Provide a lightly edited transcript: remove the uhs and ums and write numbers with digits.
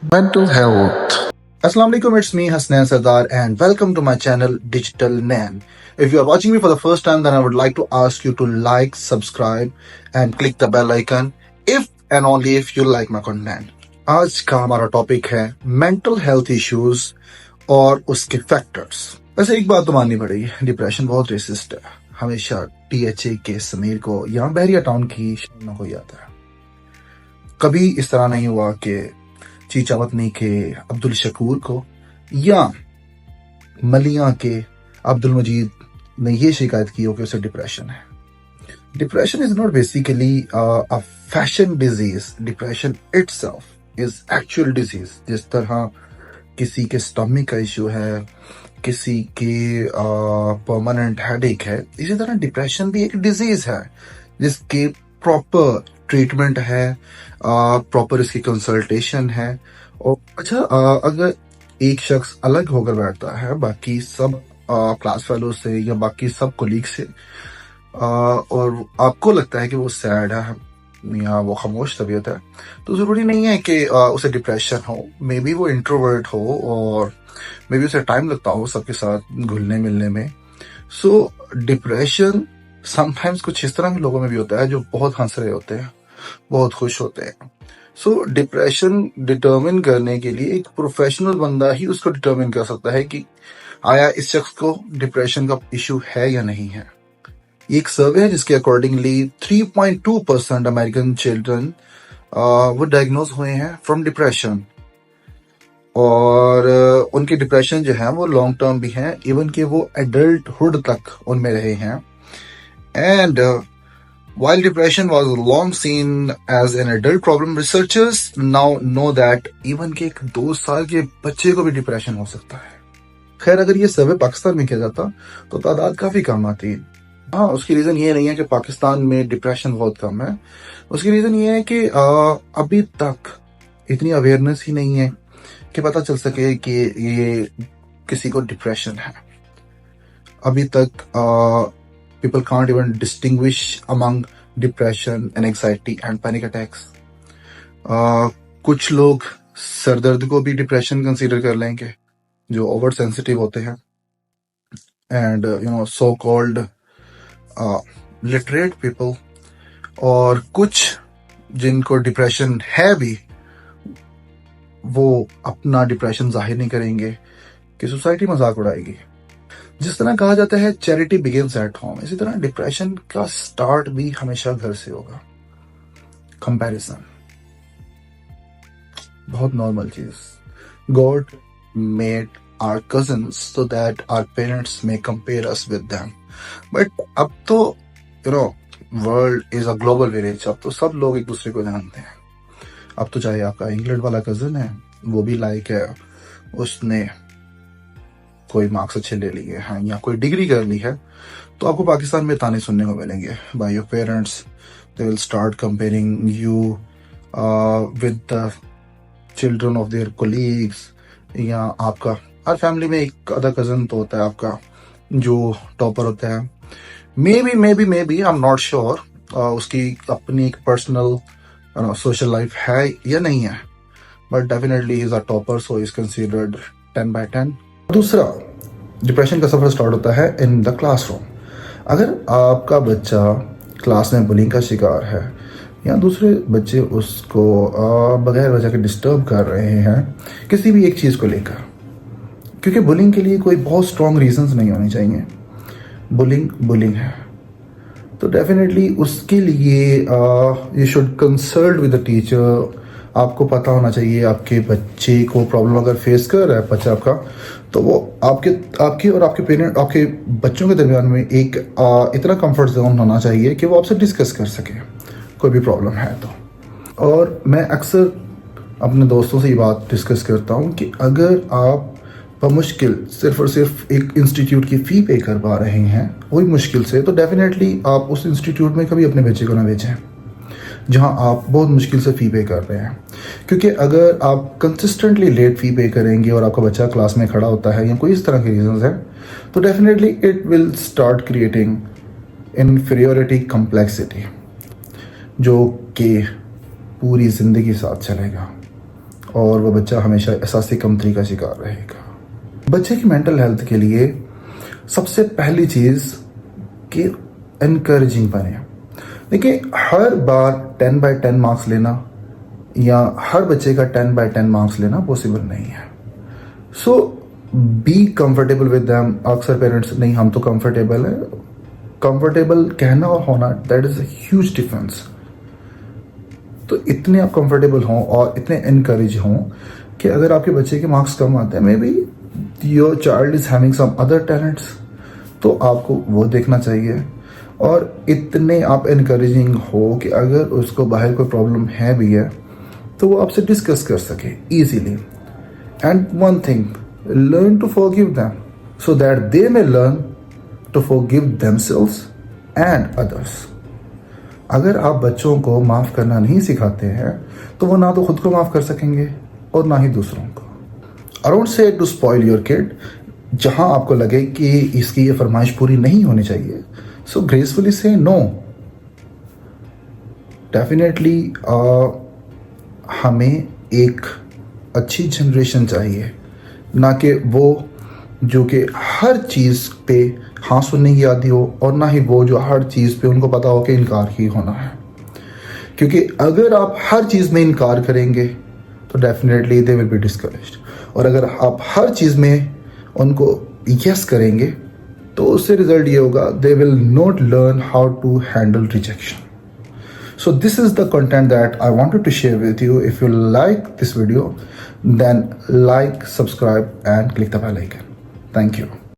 Mental health. Assalamu alaikum, it's me Hasnain Sardar and welcome to my channel Digital Nan. If you are watching me for the first time, then I would like to ask you to like, subscribe and click the bell icon if and only if you like my content. आज का हमारा topic है mental health issues और उसके factors. वैसे एक बात तो माननी पड़ेगी, डिप्रेशन बहुत रेसिस्ट है। हमेशा टीएचए के समीर को यहाँ बहरिया टाउन की शान को आता है। कभी इस तरह नहीं हुआ कि चीचा वतनी के अब्दुल शकूर को या मलिया के अब्दुल मजीद ने ये शिकायत की हो कि उसे डिप्रेशन है। Depression is not basically a fashion disease. Depression itself is actual disease. जिस तरह किसी के स्टमक का इश्यू है, किसी के परमानेंट हेडेक है, इसी तरह डिप्रेशन भी एक डिजीज है जिसके प्रॉपर ट्रीटमेंट है, प्रॉपर इसकी कंसल्टेशन है। और अच्छा, अगर एक शख्स अलग होकर बैठता है बाकी सब क्लास फेलो से या बाकी सब कोलीग से, और आपको लगता है कि वो सैड है या वो खामोश तबीयत है, तो जरूरी नहीं है कि उसे डिप्रेशन हो। मे बी वो इंट्रोवर्ट हो और मे बी उसे टाइम लगता हो सबके साथ घुलने मिलने में। सो डिप्रेशन समटाइम्स कुछ इस तरह के लोगों में भी होता है जो बहुत हंस रहे होते हैं, बहुत खुश होते हैं। सो डिप्रेशन डिटर्मिन करने के लिए एक प्रोफेशनल बंदा ही उसको डिटर्मिन कर सकता है कि आया इस शख्स को डिप्रेशन का इशू है या नहीं है। ये एक सर्वे है जिसके अकॉर्डिंगली 3.2% अमेरिकन चिल्ड्रन वो डायग्नोज हुए हैं फ्रॉम डिप्रेशन। और उनके डिप्रेशन जो है वो लॉन्ग टर्म भी हैं, इवन कि वो एडल्टहुड तक उनमें रहे हैं। And while depression was long seen as an adult problem, researchers now know that even के एक 2 साल के बच्चे को भी डिप्रेशन हो सकता है। खैर, अगर ये सर्वे पाकिस्तान में किया जाता तो तादाद काफी कम आती। हाँ, उसकी रीजन ये नहीं है कि पाकिस्तान में डिप्रेशन बहुत कम है। उसकी रीजन ये है कि अभी तक इतनी अवेयरनेस ही नहीं है कि पता चल सके कि ये किसी को डिप्रेशन है। अभी तक people can't even distinguish among depression and anxiety and panic attacks. कुछ लोग सर दर्द को भी डिप्रेशन कंसीडर कर लेंगे जो ओवर सेंसिटिव होते हैं, and so called literate people. और कुछ जिनको डिप्रेशन है भी, वो अपना डिप्रेशन जाहिर नहीं करेंगे कि सोसाइटी मजाक उड़ाएगी। जिस तरह कहा जाता है चैरिटी बिगिंस एट होम, इसी तरह डिप्रेशन का स्टार्ट भी हमेशा घर से होगा। कंपैरिजन बहुत नॉर्मल चीज। God made our cousins so that our parents may compare us with them, but अब तो world is a global village. अब तो सब लोग एक दूसरे को जानते हैं। अब तो चाहे आपका इंग्लैंड वाला कजन है, वो भी लाइक है उसने कोई मार्क्स अच्छे ले लिए हैं या कोई डिग्री कर ली है, तो आपको पाकिस्तान में ताने सुनने को मिलेंगे by your parents. They will start comparing you with the children of their colleagues. या आपका हर फैमिली में एक अदर कजन तो होता है आपका जो टॉपर होता है। Maybe I am not sure उसकी अपनी एक पर्सनल सोशल लाइफ है या नहीं है, but definitely is a topper, so is considered 10/10। दूसरा, डिप्रेशन का सफर स्टार्ट होता है इन द क्लासरूम। अगर आपका बच्चा क्लास में बुलिंग का शिकार है या दूसरे बच्चे उसको बगैर वजह के डिस्टर्ब कर रहे हैं किसी भी एक चीज़ को लेकर, क्योंकि बुलिंग के लिए कोई बहुत स्ट्रॉन्ग रीजंस नहीं होने चाहिए। बुलिंग है तो डेफिनेटली उसके लिए you should consult with the teacher. आपको पता होना चाहिए आपके बच्चे को प्रॉब्लम अगर फेस कर रहा है बच्चा आपका, तो वो आपके और आपके पेरेंट, आपके बच्चों के दरमियान में एक इतना कंफर्ट जोन होना चाहिए कि वो आपसे डिस्कस कर सके कोई भी प्रॉब्लम है तो। और मैं अक्सर अपने दोस्तों से ये बात डिस्कस करता हूँ कि अगर आप बमुश्किल सिर्फ और सिर्फ एक इंस्टीट्यूट की फ़ी पे कर पा रहे हैं, वही मुश्किल से, तो डेफिनेटली आप उस इंस्टीट्यूट में कभी अपने बच्चे को ना भेजें जहां आप बहुत मुश्किल से फ़ी पे कर रहे हैं। क्योंकि अगर आप कंसिस्टेंटली लेट फ़ी पे करेंगे और आपका बच्चा क्लास में खड़ा होता है या कोई इस तरह के रीजंस है, तो definitely it will start creating inferiority complexity, जो कि पूरी ज़िंदगी साथ चलेगा। और वो बच्चा हमेशा एहसासी कमतरी का शिकार रहेगा। बच्चे की मेंटल हेल्थ के लिए सबसे पहली चीज़ कि इनकरेजिंग बने। देखिए, हर बार 10/10 मार्क्स लेना या हर बच्चे का 10/10 मार्क्स लेना पॉसिबल नहीं है। सो बी कंफर्टेबल विद दैम। अक्सर पेरेंट्स नहीं हम तो कंफर्टेबल है, कंफर्टेबल कहना और होना that is a huge difference. तो इतने आप कंफर्टेबल हों और इतने इनकरेज हों कि अगर आपके बच्चे के मार्क्स कम आते हैं, maybe your child is having some other talents, तो आपको वो देखना चाहिए। और इतने आप इनकरेजिंग हो कि अगर उसको बाहर कोई प्रॉब्लम है भी है तो वो आपसे डिस्कस कर सके easily. And one thing, learn to forgive them so that they may learn to forgive themselves and others. अगर आप बच्चों को माफ़ करना नहीं सिखाते हैं तो वो ना तो खुद को माफ़ कर सकेंगे और ना ही दूसरों को। I don't say to spoil your kid. जहां आपको लगे कि इसकी ये फरमाइश पूरी नहीं होनी चाहिए, सो ग्रेसफुली से नो। डेफिनेटली हमें एक अच्छी जनरेशन चाहिए, ना कि वो जो कि हर चीज़ पे हाँ सुनने की आदि हो, और ना ही वो जो हर चीज़ पे उनको पता हो कि इनकार ही होना है। क्योंकि अगर आप हर चीज़ में इनकार करेंगे तो definitely they will be discouraged, और अगर आप हर चीज़ में उनको यस करेंगे तो उससे रिजल्ट ये होगा, they will not learn how to handle rejection. So this is the content that I wanted to share with you. If you like this video, then like, subscribe and click the bell icon. Thank you.